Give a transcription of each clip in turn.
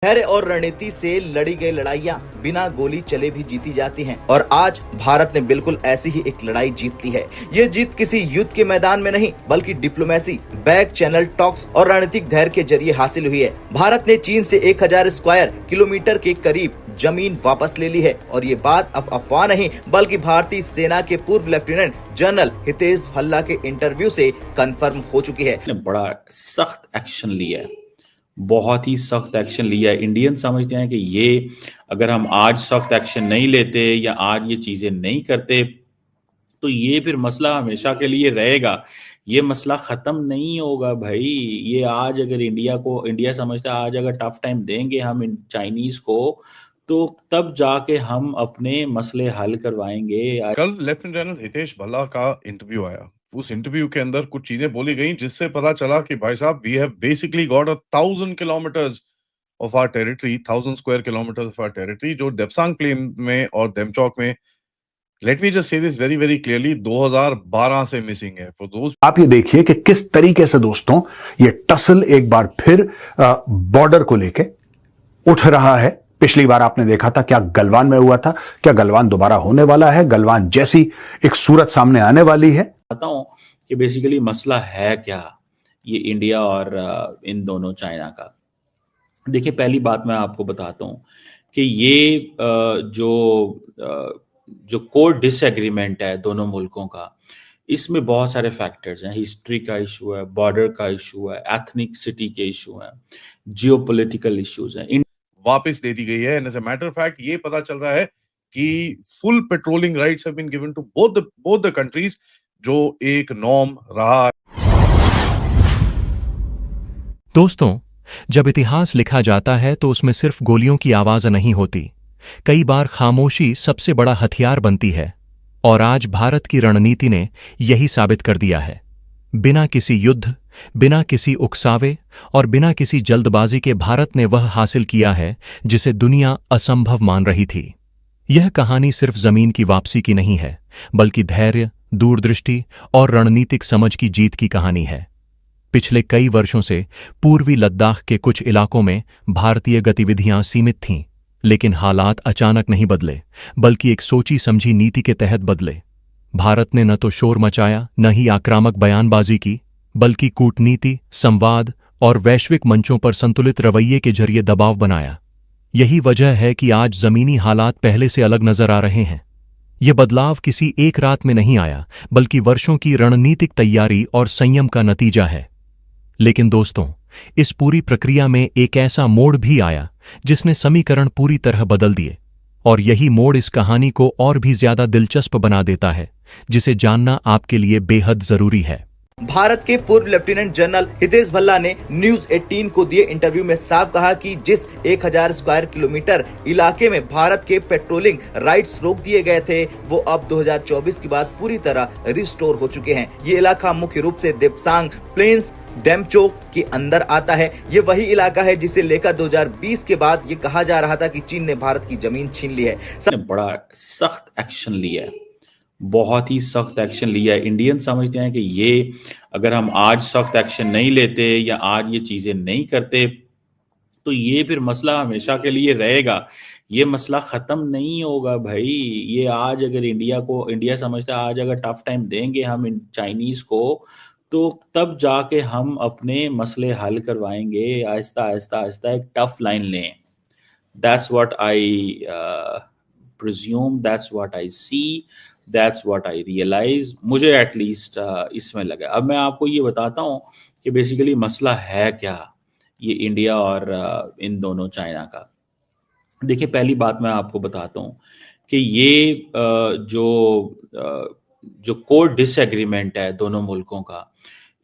धैर्य और रणनीति से लड़ी गई लड़ाइयां बिना गोली चले भी जीती जाती हैं और आज भारत ने बिल्कुल ऐसी ही एक लड़ाई जीत ली है। ये जीत किसी युद्ध के मैदान में नहीं बल्कि डिप्लोमेसी, बैक चैनल टॉक्स और रणनीतिक धैर्य के जरिए हासिल हुई है। भारत ने चीन से 1000 स्क्वायर किलोमीटर के करीब जमीन वापस ले ली है और ये बात अफवाह नहीं बल्कि भारतीय सेना के पूर्व लेफ्टिनेंट जनरल हितेश भल्ला के इंटरव्यू से कंफर्म हो चुकी है। बड़ा सख्त एक्शन लिया है, बहुत ही सख्त एक्शन लिया है। इंडियन समझते हैं कि ये अगर हम आज सख्त एक्शन नहीं लेते या आज ये चीजें नहीं करते तो ये फिर मसला हमेशा के लिए रहेगा, ये मसला खत्म नहीं होगा भाई। ये आज अगर इंडिया समझता है आज अगर टफ टाइम देंगे हम चाइनीज को तो तब जाके हम अपने मसले हल करवाएंगे। कल लेफ्टिनेंट जनरल हितेश भल्ला का इंटरव्यू आया। उस इंटरव्यू के अंदर कुछ चीजें बोली गई जिससे पता चला कि भाई साहब we have basically got 1000 kilometres of our territory, 1000 square kilometres of our territory जो देप्सांग प्लेन में और देमचौक में, let me just say this very very clearly, 2012 से मिसिंग है। फॉर दोस्त आप ये देखिए कि किस तरीके से दोस्तों ये टसल एक बार फिर बॉर्डर को लेके उठ रहा है। पिछली बार आपने देखा था क्या गलवान में हुआ था, क्या गलवान दोबारा होने वाला है, गलवान जैसी एक सूरत सामने आने वाली है। बताऊं कि बेसिकली मसला है क्या ये इंडिया और इन दोनों चाइना का। देखिए पहली बात मैं आपको बताता हूं कि ये जो कोर डिसएग्रीमेंट है दोनों मुल्कों का, इसमें बहुत सारे फैक्टर्स हैं। हिस्ट्री का इशू है, बॉर्डर का इशू है, एथनिसिटी के इशू हैं, जियोपॉलिटिकल इश्यूज हैं। वापस दे दी गई है। And as a matter of fact ये पता चल रहा है कि full patrolling rights have been given to both the countries, जो एक नॉर्म रहा है। दोस्तों, जब इतिहास लिखा जाता है तो उसमें सिर्फ गोलियों की आवाज नहीं होती, कई बार खामोशी सबसे बड़ा हथियार बनती है। और आज भारत की रणनीति ने यही साबित कर दिया है। बिना किसी युद्ध, बिना किसी उकसावे और बिना किसी जल्दबाजी के भारत ने वह हासिल किया है जिसे दुनिया असंभव मान रही थी। यह कहानी सिर्फ जमीन की वापसी की नहीं है बल्कि धैर्य, दूरदृष्टि और रणनीतिक समझ की जीत की कहानी है। पिछले कई वर्षों से पूर्वी लद्दाख के कुछ इलाकों में भारतीय गतिविधियां सीमित थीं, लेकिन हालात अचानक नहीं बदले बल्कि एक सोची समझी नीति के तहत बदले। भारत ने न तो शोर मचाया, न ही आक्रामक बयानबाजी की, बल्कि कूटनीति, संवाद और वैश्विक मंचों पर संतुलित रवैये के जरिए दबाव बनाया। यही वजह है कि आज जमीनी हालात पहले से अलग नजर आ रहे हैं। यह बदलाव किसी एक रात में नहीं आया बल्कि वर्षों की रणनीतिक तैयारी और संयम का नतीजा है। लेकिन दोस्तों, इस पूरी प्रक्रिया में एक ऐसा मोड़ भी आया जिसने समीकरण पूरी तरह बदल दिए, और यही मोड़ इस कहानी को और भी ज्यादा दिलचस्प बना देता है, जिसे जानना आपके लिए बेहद जरूरी है। भारत के पूर्व लेफ्टिनेंट जनरल हितेश भल्ला ने न्यूज 18 को दिए इंटरव्यू में साफ कहा कि जिस 1000 स्क्वायर किलोमीटर इलाके में भारत के पेट्रोलिंग राइट्स रोक दिए गए थे वो अब 2024 के बाद पूरी तरह रिस्टोर हो चुके हैं। ये इलाका मुख्य रूप से देप्सांग प्लेन्स, डेमचौक के अंदर आता है। ये वही इलाका है जिसे लेकर 2020 के बाद ये कहा जा रहा था कि चीन ने भारत की जमीन छीन ली है। बड़ा सख्त एक्शन लिया है, बहुत ही सख्त एक्शन लिया है। इंडियन समझते हैं कि ये अगर हम आज सख्त एक्शन नहीं लेते या आज ये चीजें नहीं करते तो ये फिर मसला हमेशा के लिए रहेगा, ये मसला खत्म नहीं होगा भाई। ये आज अगर इंडिया समझता है आज अगर टफ टाइम देंगे हम चाइनीज को तो तब जाके हम अपने मसले हल करवाएंगे। आहिस्ता आहिस्ता आहिस्ता एक टफ लाइन लें। That's what I presume, that's what I see, that's what I realise. मुझे एटलीस्ट इसमें लगा। अब मैं आपको ये बताता हूँ कि बेसिकली मसला है क्या ये इंडिया और इन दोनों चाइना का। देखिए पहली बात मैं आपको बताता हूँ कि ये जो कोर डिसएग्रीमेंट है दोनों मुल्कों का,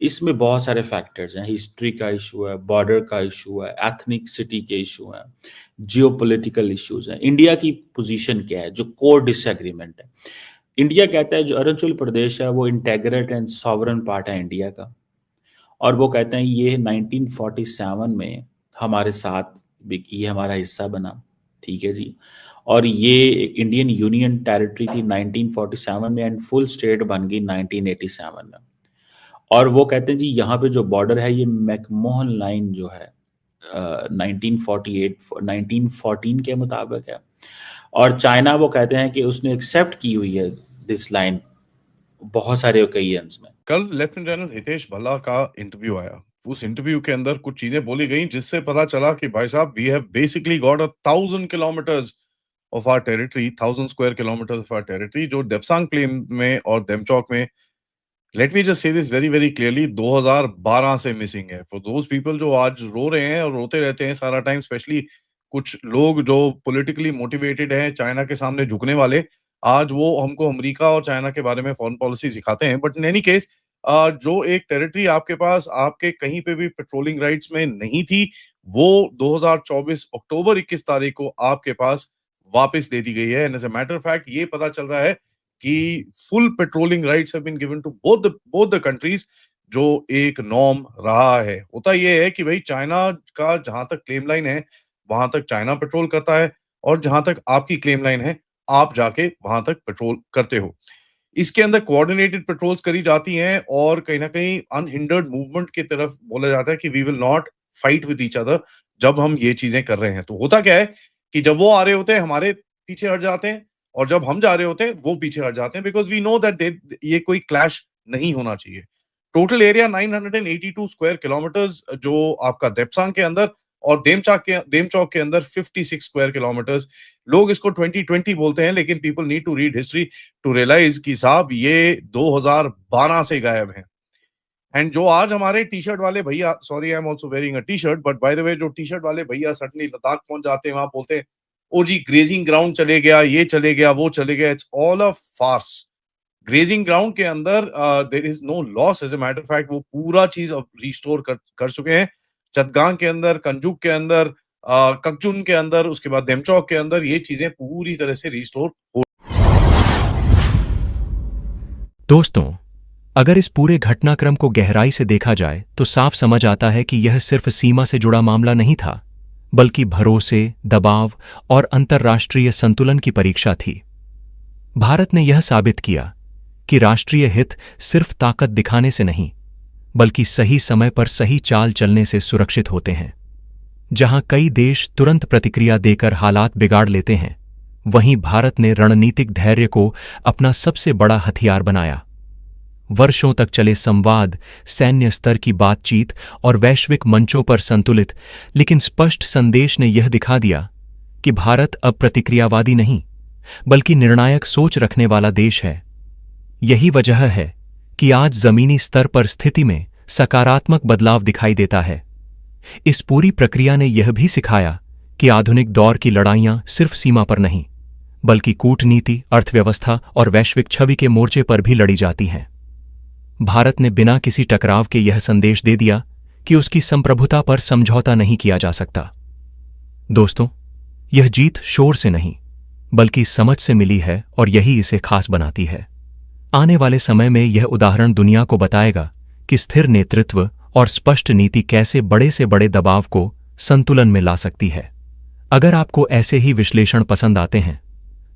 इसमें बहुत सारे फैक्टर्स हैं। हिस्ट्री का इशू है, बॉर्डर का इशू है, एथनिसिटी के इशू हैं, जियोपॉलिटिकल इश्यूज हैं। इंडिया की पोजीशन क्या है जो कोर डिसएग्रीमेंट है? इंडिया कहता है जो अरुणाचल प्रदेश है वो इंटेग्रेट एंड सॉवरन पार्ट है इंडिया का, और वो कहते हैं ये 1947 में हमारे साथ ये हमारा हिस्सा बना, ठीक है जी। और ये इंडियन यूनियन टेरिटरी थी 1947 में एंड फुल स्टेट बन गई 1987 में। और वो कहते हैं जी यहाँ पे जो बॉर्डर है ये मैकमोहन लाइन जो है 1914 के मुताबिक है, और चाइना वो कहते हैं कि उसने एक्सेप्ट की हुई है दिस लाइन बहुत सारे ओकेजन्स में। कल लेफ्टिनेंट जनरल हितेश भल्ला का इंटरव्यू आया। उस इंटरव्यू के अंदर कुछ चीजें बोली गई जिससे पता चला कि भाई साहब we have basically got 1000 kilometres of our territory, 1000 square kilometres of our territory, जो देप्सांग प्लेन में और देमचौक में, let me just say this very very clearly, 2012 से मिसिंग है। फॉर दोज पीपल जो आज रो रहे हैं और रोते रहते हैं सारा टाइम, स्पेशली कुछ लोग जो पॉलिटिकली मोटिवेटेड हैं, चाइना के सामने झुकने वाले, आज वो हमको अमेरिका और चाइना के बारे में फॉरेन पॉलिसी सिखाते हैं। बट इन एनी केस, जो एक टेरिटरी आपके पास आपके कहीं पे भी पेट्रोलिंग राइट्स में नहीं थी, वो 2024 अक्टूबर 21 तारीख को आपके पास वापस दे दी गई है। And as a matter of fact ये पता चल रहा है कि full patrolling rights have been given to both the countries, जो एक नॉर्म रहा है। होता ये है कि भाई चाइना का जहां तक क्लेम लाइन है वहां तक चाइना पेट्रोल करता है, और जहां तक आपकी क्लेम लाइन है आप जाके वहां तक पेट्रोल करते हो। इसके अंदर कोऑर्डिनेटेड पेट्रोल्स करी जाती हैं और कहीं ना कहीं अनहिंडर्ड मूवमेंट की तरफ बोला जाता है कि we will not fight with each other जब हम ये चीजें कर रहे हैं। तो होता क्या है कि जब वो आ रहे होते हैं हमारे पीछे हट जाते हैं, और जब हम जा रहे होते हैं वो पीछे हट जाते हैं, बिकॉज वी नो दैट ये कोई क्लैश नहीं होना चाहिए। टोटल एरिया 982 स्क्वायर किलोमीटर्स जो आपका देप्सांग के अंदर, और देमचौक के अंदर 56 स्क्वायर किलोमीटर्स। लोग इसको 2020 बोलते हैं, लेकिन people need to read history to realise कि साहब ये 2012 से गायब है। एंड जो आज हमारे टी शर्ट वाले भैया, sorry I am also wearing a T shirt, but by the way जो टी शर्ट वाले भैया सडनली लद्दाख पहुंच जाते हैं, वहां बोलते हैं ओ जी ग्रेजिंग ग्राउंड चले गया, ये चले गया, वो चले गया। It's all a farce. Grazing ground के अंदर there is no loss. As a matter of fact वो पूरा चीज अब रिस्टोर कर चुके हैं। चटगांग के अंदर, कंजुक के अंदर, ककचुन के अंदर, उसके बाद देमचौक के अंदर ये चीजें पूरी तरह से रिस्टोर हो। दोस्तों, अगर इस पूरे घटनाक्रम को गहराई से देखा जाए तो साफ समझ आता है कि यह सिर्फ सीमा से जुड़ा मामला नहीं था, बल्कि भरोसे, दबाव और अंतर्राष्ट्रीय संतुलन की परीक्षा थी। भारत ने यह साबित किया कि राष्ट्रीय हित सिर्फ ताकत दिखाने से नहीं, बल्कि सही समय पर सही चाल चलने से सुरक्षित होते हैं। जहां कई देश तुरंत प्रतिक्रिया देकर हालात बिगाड़ लेते हैं, वहीं भारत ने रणनीतिक धैर्य को अपना सबसे बड़ा हथियार बनाया। वर्षों तक चले संवाद, सैन्य स्तर की बातचीत और वैश्विक मंचों पर संतुलित लेकिन स्पष्ट संदेश ने यह दिखा दिया कि भारत अब प्रतिक्रियावादी नहीं, बल्कि निर्णायक सोच रखने वाला देश है। यही वजह है कि आज जमीनी स्तर पर स्थिति में सकारात्मक बदलाव दिखाई देता है। इस पूरी प्रक्रिया ने यह भी सिखाया कि आधुनिक दौर की लड़ाइयां सिर्फ सीमा पर नहीं, बल्कि कूटनीति, अर्थव्यवस्था और वैश्विक छवि के मोर्चे पर भी लड़ी जाती हैं। भारत ने बिना किसी टकराव के यह संदेश दे दिया कि उसकी संप्रभुता पर समझौता नहीं किया जा सकता। दोस्तों, यह जीत शोर से नहीं, बल्कि समझ से मिली है, और यही इसे खास बनाती है। आने वाले समय में यह उदाहरण दुनिया को बताएगा कि स्थिर नेतृत्व और स्पष्ट नीति कैसे बड़े से बड़े दबाव को संतुलन में ला सकती है। अगर आपको ऐसे ही विश्लेषण पसंद आते हैं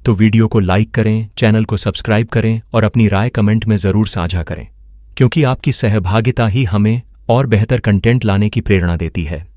तो वीडियो को लाइक करें, चैनल को सब्सक्राइब करें और अपनी राय कमेंट में जरूर साझा करें, क्योंकि आपकी सहभागिता ही हमें और बेहतर कंटेंट लाने की प्रेरणा देती है।